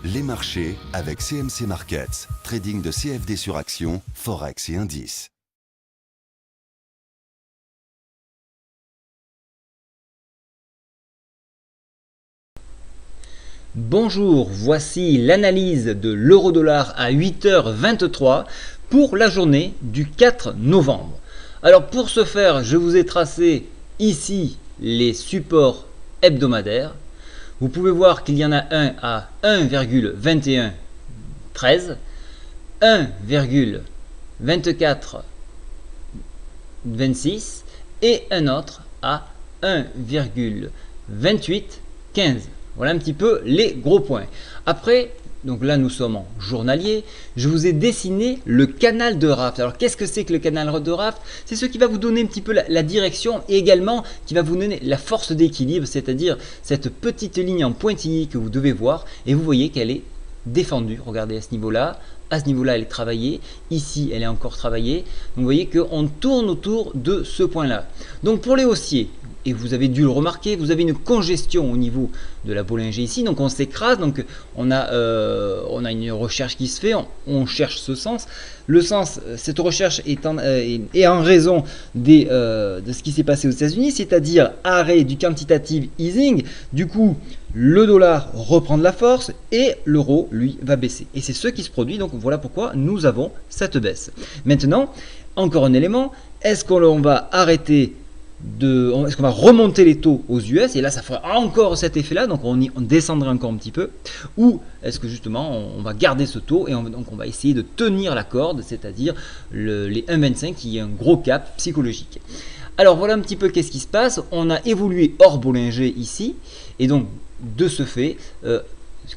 Les marchés avec CMC Markets, trading de CFD sur action, Forex et indices. Bonjour, voici l'analyse de l'euro-dollar à 8h23 pour la journée du 4 novembre. Alors pour ce faire, je vous ai tracé ici les supports hebdomadaires. Vous pouvez voir qu'il y en a un à 1,2113, 1,2426 et un autre à 1,2815. Voilà un petit peu les gros points. Après, donc là nous sommes en journalier, je vous ai dessiné le canal de Raft. Alors qu'est-ce que c'est que le canal de Raft? C'est ce qui va vous donner un petit peu la direction et également qui va vous donner la force d'équilibre, c'est-à-dire cette petite ligne en pointillé que vous devez voir et vous voyez qu'elle est défendue. Regardez à ce niveau-là. À ce niveau-là, elle est travaillée. Ici, elle est encore travaillée. Donc, vous voyez qu'on tourne autour de ce point-là. Donc, pour les haussiers, et vous avez dû le remarquer, vous avez une congestion au niveau de la Bollinger ici. Donc, on s'écrase. Donc, on a une recherche qui se fait. On cherche ce sens. Le sens, cette recherche est en raison de ce qui s'est passé aux États-Unis, c'est-à-dire arrêt du quantitative easing. Du coup, le dollar reprend de la force et l'euro, lui, va baisser. Et c'est ce qui se produit. Donc, voilà pourquoi nous avons cette baisse. Maintenant, encore un élément. Est-ce qu'on va arrêter est-ce qu'on va remonter les taux aux US et là ça fera encore cet effet là, donc on descendrait encore un petit peu, ou est-ce que justement on va garder ce taux et donc on va essayer de tenir la corde, c'est-à-dire les 1,25 qui est un gros cap psychologique. Alors voilà un petit peu qu'est-ce qui se passe. On a évolué hors Bollinger ici et donc de ce fait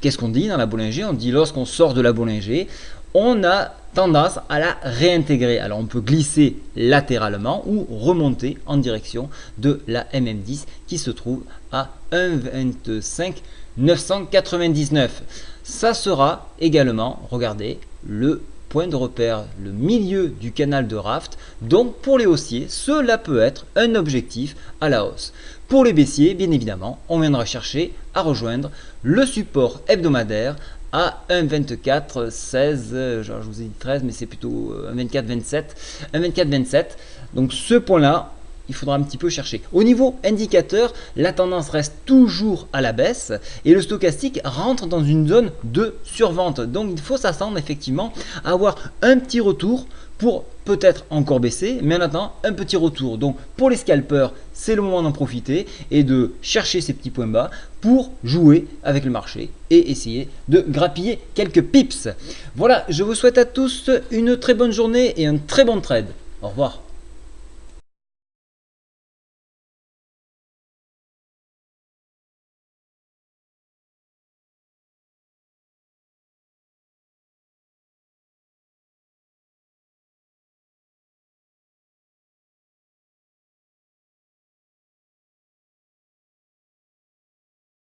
qu'est-ce qu'on dit dans la Bollinger? On dit lorsqu'on sort de la Bollinger, on a tendance à la réintégrer. Alors on peut glisser latéralement ou remonter en direction de la MM10 qui se trouve à 1,25 999. Ça sera également, regardez, le point de repère, le milieu du canal de Raft. Donc pour les haussiers, cela peut être un objectif à la hausse. Pour les baissiers, bien évidemment, on viendra chercher à rejoindre le support hebdomadaire à 1,2416, genre je vous ai dit 13 mais c'est plutôt 1,2427. Donc ce point là il faudra un petit peu chercher. Au niveau indicateur, la tendance reste toujours à la baisse et le stochastique rentre dans une zone de survente. Donc il faut s'attendre effectivement à avoir un petit retour pour peut-être encore baisser, mais en attendant un petit retour. Donc pour les scalpers, c'est le moment d'en profiter et de chercher ces petits points bas pour jouer avec le marché et essayer de grappiller quelques pips. Voilà, je vous souhaite à tous une très bonne journée et un très bon trade. Au revoir.